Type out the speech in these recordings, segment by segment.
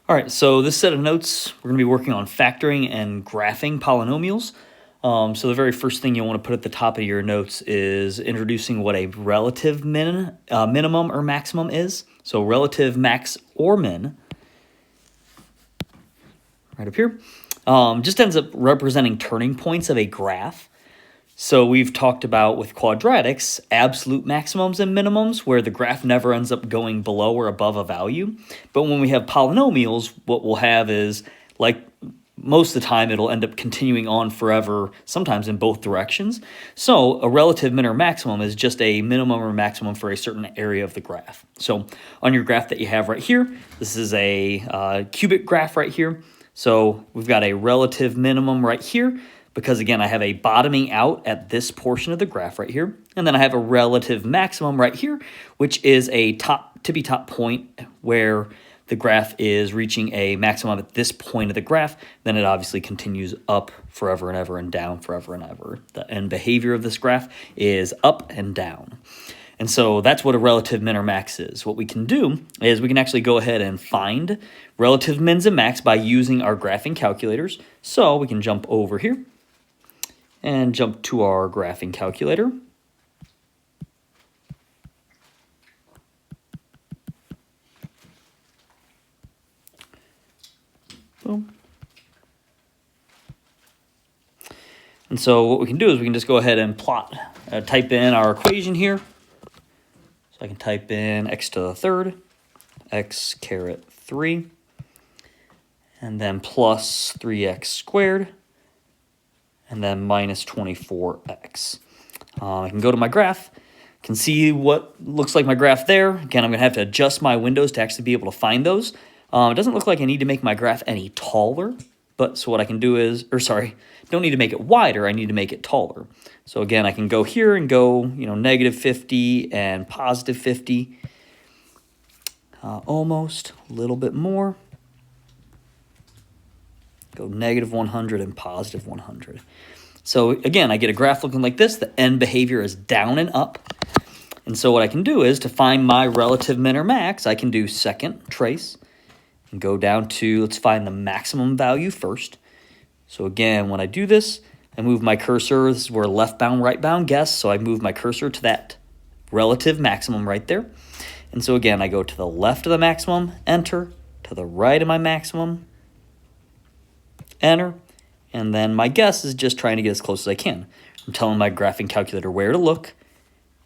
All right, so this set of notes, we're going to be working on factoring and graphing polynomials. So the very first thing you want to put at the top of your notes is introducing what a relative minimum or maximum is. So relative max or min, right up here, just ends up representing turning points of a graph. So we've talked about with quadratics, absolute maximums and minimums, where the graph never ends up going below or above a value. But when we have polynomials, what we'll have is, like most of the time, it'll end up continuing on forever, sometimes in both directions. So a relative min or maximum is just a minimum or maximum for a certain area of the graph. So on your graph that you have right here, this is a cubic graph right here. So we've got a relative minimum right here, because again, I have a bottoming out at this portion of the graph right here. And then I have a relative maximum right here, which is a tippy top point where the graph is reaching a maximum at this point of the graph. Then it obviously continues up forever and ever and down forever and ever. The end behavior of this graph is up and down. And so that's what a relative min or max is. What we can do is we can actually go ahead and find relative mins and max by using our graphing calculators. So we can jump over here and jump to our graphing calculator. Boom. And so what we can do is we can just go ahead and plot, type in our equation here. So I can type in x to the third, x caret 3, and then plus 3x squared, and then minus 24x. I can go to my graph, can see what looks like my graph there. Again, I'm going to have to adjust my windows to actually be able to find those. It doesn't look like I need to make my graph any taller, but so what I can do is, don't need to make it wider, I need to make it taller. So again, I can go here and go, negative 50 and positive 50, almost, a little bit more. Go negative 100 and positive 100. So again, I get a graph looking like this. The end behavior is down and up. And so what I can do is, to find my relative min or max, I can do second trace and go down to, let's find the maximum value first. So again, when I do this, I move my cursor. This is where left bound, right bound guess. So I move my cursor to that relative maximum right there. And so again, I go to the left of the maximum, enter, to the right of my maximum, enter, and then my guess is just trying to get as close as I can. I'm telling my graphing calculator where to look,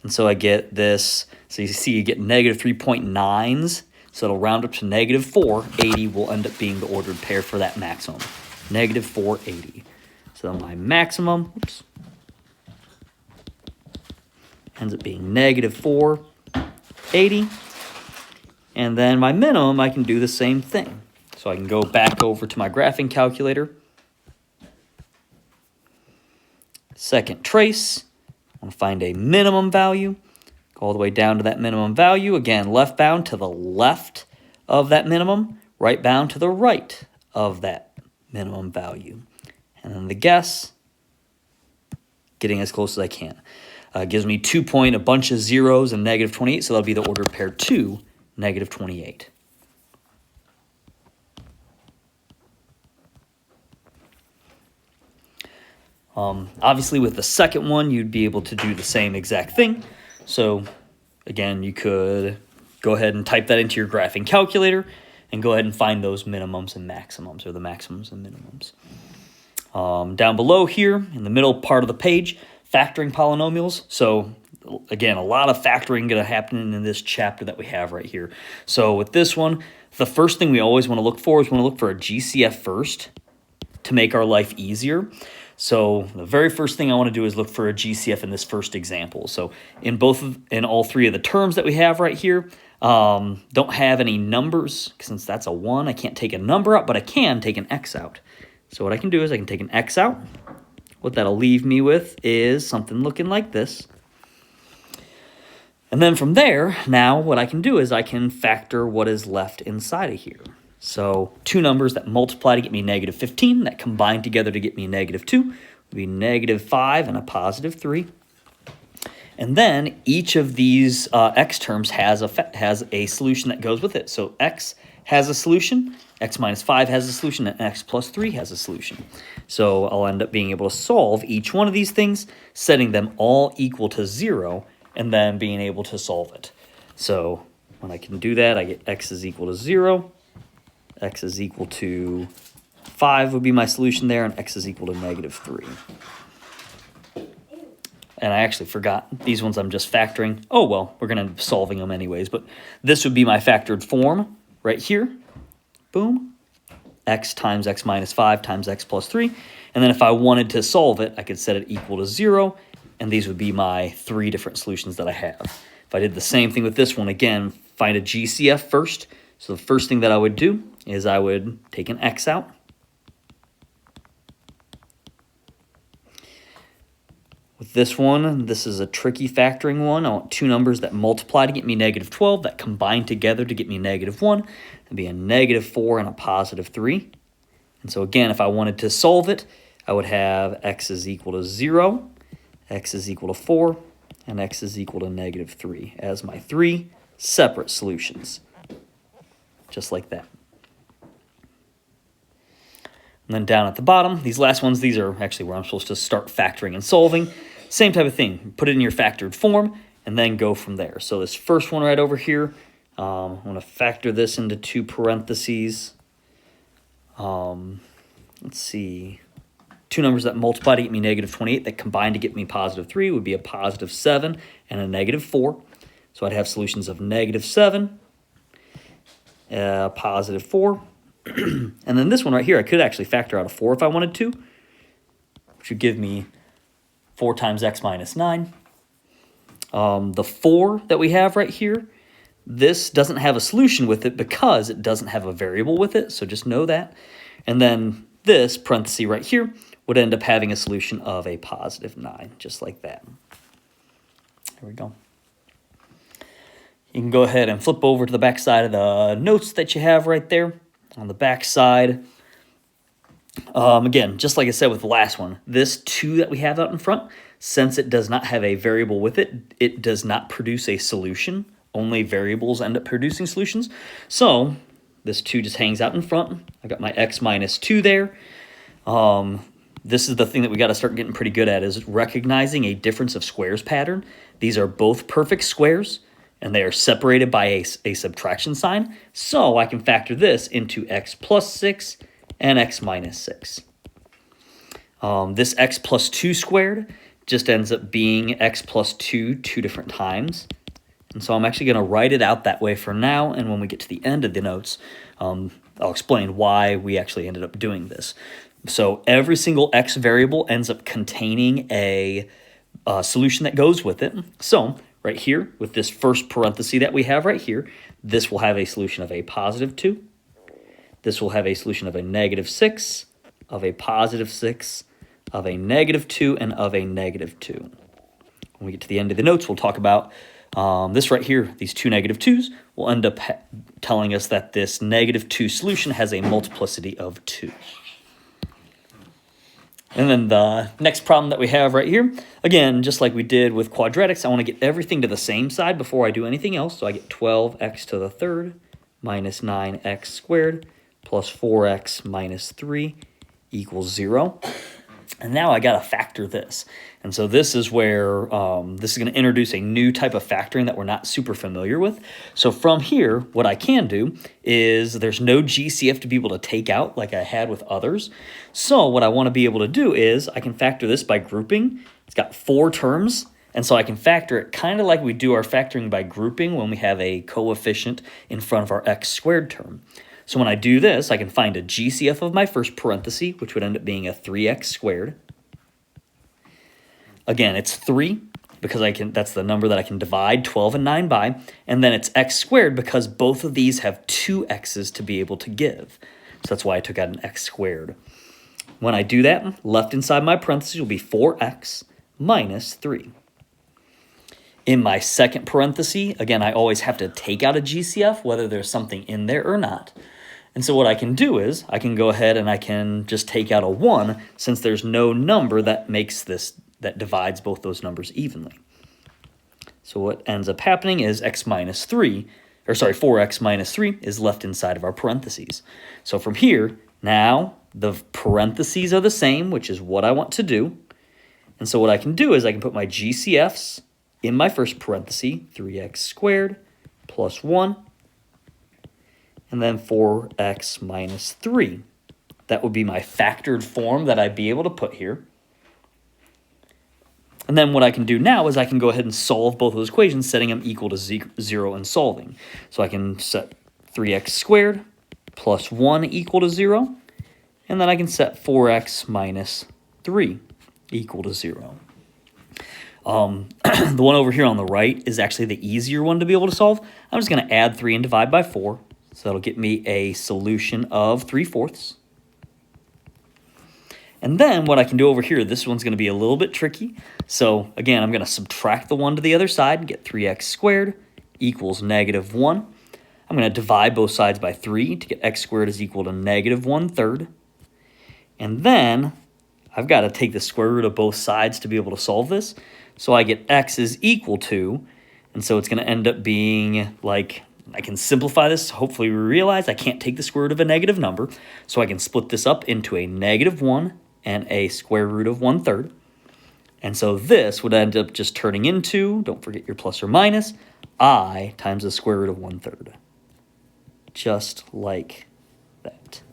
and so I get this. So you see you get negative 3.9s, so it'll round up to negative 480 will end up being the ordered pair for that maximum, negative 480. So my maximum, ends up being negative 480, and then my minimum, I can do the same thing. So I can go back over to my graphing calculator. Second trace, I want to find a minimum value. Go all the way down to that minimum value. Again, left bound to the left of that minimum, right bound to the right of that minimum value. And then the guess, getting as close as I can. Gives me 2 point, a bunch of zeros, and negative 28, so that'll be the ordered pair 2, negative 28. Obviously, with the second one, you'd be able to do the same exact thing. So, again, you could go ahead and type that into your graphing calculator and go ahead and find those minimums and maximums, or the maximums and minimums. Down below here, in the middle part of the page, factoring polynomials. So, again, a lot of factoring going to happen in this chapter that we have right here. So, with this one, the first thing we always want to look for is we want to look for a GCF first to make our life easier. So the very first thing I want to do is look for a GCF in this first example. So in all three of the terms that we have right here, don't have any numbers. Since that's a 1, I can't take a number out, but I can take an x out. So what I can do is I can take an x out. What that'll leave me with is something looking like this. And then from there, now what I can do is I can factor what is left inside of here. So two numbers that multiply to get me negative 15, that combine together to get me negative 2, would be negative 5 and a positive 3. And then each of these x terms has a solution that goes with it. So x has a solution, x minus 5 has a solution, and x plus 3 has a solution. So I'll end up being able to solve each one of these things, setting them all equal to 0, and then being able to solve it. So when I can do that, I get x is equal to 0, x is equal to 5 would be my solution there, and x is equal to -3. And I actually forgot. These ones I'm just factoring. Oh, well, we're going to end up solving them anyways. But this would be my factored form right here. Boom. X times x minus 5 times x plus 3. And then if I wanted to solve it, I could set it equal to 0. And these would be my 3 different solutions that I have. If I did the same thing with this one, again, find a GCF first. So the first thing that I would do is I would take an x out. With this one, this is a tricky factoring one. I want 2 numbers that multiply to get me -12, that combine together to get me -1. It'd be a -4 and a +3. And so again, if I wanted to solve it, I would have x is equal to 0, x is equal to 4, and x is equal to -3 as my 3 separate solutions. Just like that. And then down at the bottom, these last ones, these are actually where I'm supposed to start factoring and solving. Same type of thing. Put it in your factored form and then go from there. So this first one right over here, I'm going to factor this into 2 parentheses. Let's see. 2 numbers that multiply to get me -28 that combine to get me +3 would be a +7 and a -4. So I'd have solutions of -7, +4. And then this one right here, I could actually factor out a 4 if I wanted to, which would give me 4 times x minus 9. The 4 that we have right here, this doesn't have a solution with it because it doesn't have a variable with it, so just know that. And then this parenthesis right here would end up having a solution of a +9, just like that. There we go. You can go ahead and flip over to the back side of the notes that you have right there. On the back side, again, just like I said with the last one, this 2 that we have out in front, since it does not have a variable with it, it does not produce a solution. Only variables end up producing solutions. So this 2 just hangs out in front. I got my x minus 2 there. This is the thing that we got to start getting pretty good at, is recognizing a difference of squares pattern. These are both perfect squares, and they are separated by a subtraction sign, so I can factor this into x plus 6 and x minus 6. This x plus 2 squared just ends up being x plus 2 different times. And so I'm actually going to write it out that way for now, and when we get to the end of the notes, I'll explain why we actually ended up doing this. So every single x variable ends up containing a solution that goes with it. So right here, with this first parenthesis that we have right here, this will have a solution of a +2. This will have a solution of a -6, of a +6, of a -2, and of a -2. When we get to the end of the notes, we'll talk about this right here. These 2 -2s will end up telling us that this -2 solution has a multiplicity of 2. And then the next problem that we have right here, again, just like we did with quadratics, I want to get everything to the same side before I do anything else. So I get 12x to the third minus 9x squared plus 4x minus 3 equals 0. And now I got to factor this. And so this is where this is going to introduce a new type of factoring that we're not super familiar with. So from here, what I can do is there's no GCF to be able to take out like I had with others. So what I want to be able to do is I can factor this by grouping. It's got 4 terms. And so I can factor it kind of like we do our factoring by grouping when we have a coefficient in front of our x squared term. So when I do this, I can find a GCF of my first parenthesis, which would end up being a 3x squared. Again, it's 3 because that's the number that I can divide 12 and 9 by. And then it's x squared because both of these have 2 x's to be able to give. So that's why I took out an x squared. When I do that, left inside my parentheses will be 4x minus 3. In my second parenthesis, again, I always have to take out a GCF, whether there's something in there or not. And so what I can do is I can go ahead and I can just take out a 1 since there's no number that that divides both those numbers evenly. So what ends up happening is x minus 3 or sorry, 4x minus 3 is left inside of our parentheses. So from here, now the parentheses are the same, which is what I want to do. And so what I can do is I can put my GCFs in my first parenthesis, 3x squared plus 1, and then 4x minus 3. That would be my factored form that I'd be able to put here. And then what I can do now is I can go ahead and solve both of those equations, setting them equal to 0 and solving. So I can set 3x squared plus 1 equal to 0, and then I can set 4x minus 3 equal to 0. The one over here on the right is actually the easier one to be able to solve. I'm just going to add 3 and divide by 4. So that'll get me a solution of 3/4. And then what I can do over here, this one's going to be a little bit tricky. So again, I'm going to subtract the 1 to the other side and get 3x squared equals negative 1. I'm going to divide both sides by 3 to get x squared is equal to negative 1/3. And then I've got to take the square root of both sides to be able to solve this. So I get x is equal to, and so it's going to end up being like, I can simplify this. Hopefully we realize I can't take the square root of a negative number. So I can split this up into a negative 1 and a square root of 1/3. And so this would end up just turning into, don't forget your plus or minus, I times the square root of 1/3. Just like that.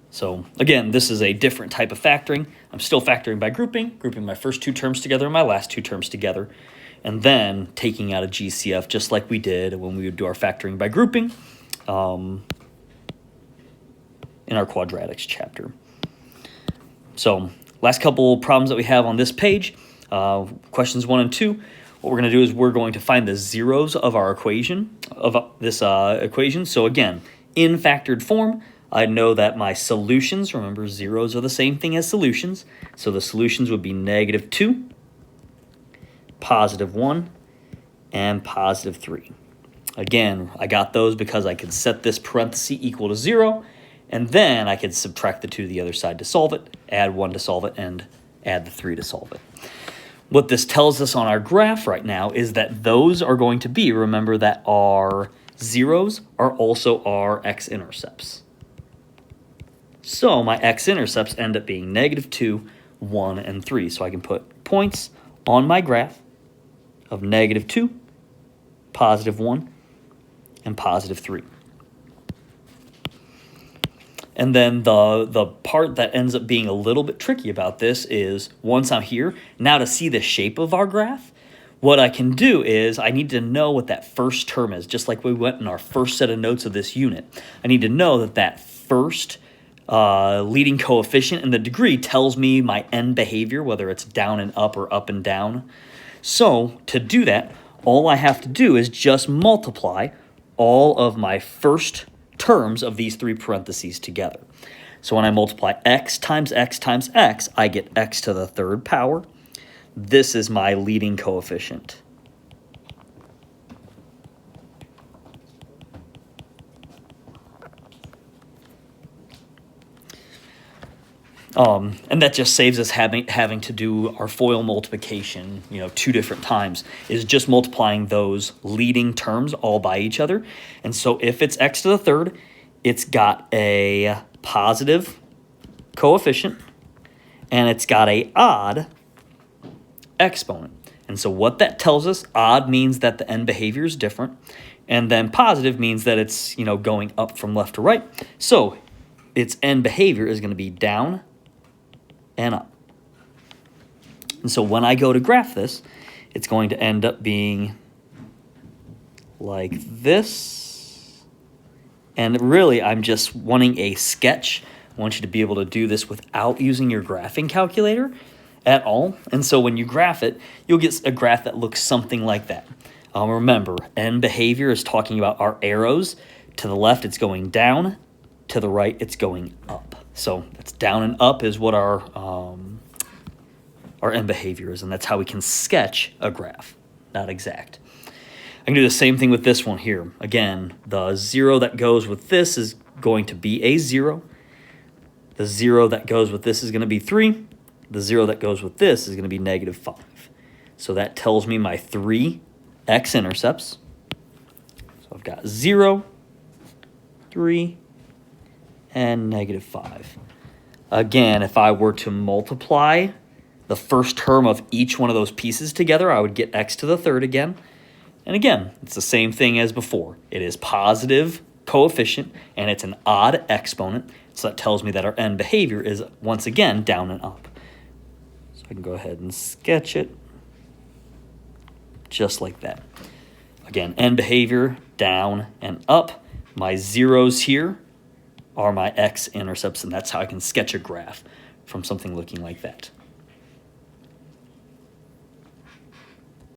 So again, this is a different type of factoring. I'm still factoring by grouping my first two terms together and my last two terms together, and then taking out a GCF just like we did when we would do our factoring by grouping in our quadratics chapter. So last couple problems that we have on this page, questions 1 and 2. What we're going to do is we're going to find the zeros of our equation, of this equation. So again, in factored form, I know that my solutions, remember zeros are the same thing as solutions, so the solutions would be negative 2, positive 1, and positive 3. Again, I got those because I could set this parenthesis equal to 0, and then I could subtract the 2 to the other side to solve it, add 1 to solve it, and add the 3 to solve it. What this tells us on our graph right now is that those are going to be, remember that our zeros are also our x-intercepts. So my x-intercepts end up being negative 2, 1, and 3. So I can put points on my graph of negative 2, positive 1, and positive 3. And then the part that ends up being a little bit tricky about this is once I'm here, now to see the shape of our graph, what I can do is I need to know what that first term is, just like we went in our first set of notes of this unit. I need to know that that first leading coefficient in the degree tells me my end behavior, whether it's down and up or up and down. So to do that, all I have to do is just multiply all of my first terms of these three parentheses together. So when I multiply x times x times x, I get x to the third power. This is my leading coefficient. And that just saves us having to do our FOIL multiplication, 2 different times, is just multiplying those leading terms all by each other. And so if it's x to the third, it's got a positive coefficient, and it's got a odd exponent. And so what that tells us, odd means that the end behavior is different, and then positive means that it's, going up from left to right. So its end behavior is going to be down and up. And so when I go to graph this, it's going to end up being like this. And really, I'm just wanting a sketch. I want you to be able to do this without using your graphing calculator at all. And so when you graph it, you'll get a graph that looks something like that. Remember, end behavior is talking about our arrows. To the left, it's going down. To the right, it's going up. So that's down and up is what our end behavior is, and that's how we can sketch a graph, not exact. I can do the same thing with this one here. Again, the 0 that goes with this is going to be a 0. The 0 that goes with this is going to be 3. The 0 that goes with this is going to be negative 5. So that tells me my 3 x-intercepts. So I've got 0, 3, and -5. Again, if I were to multiply the first term of each one of those pieces together, I would get x to the third again. And again, it's the same thing as before. It is positive coefficient, and it's an odd exponent. So that tells me that our end behavior is, once again, down and up. So I can go ahead and sketch it just like that. Again, end behavior, down and up. My zeros here are my x-intercepts, and that's how I can sketch a graph from something looking like that.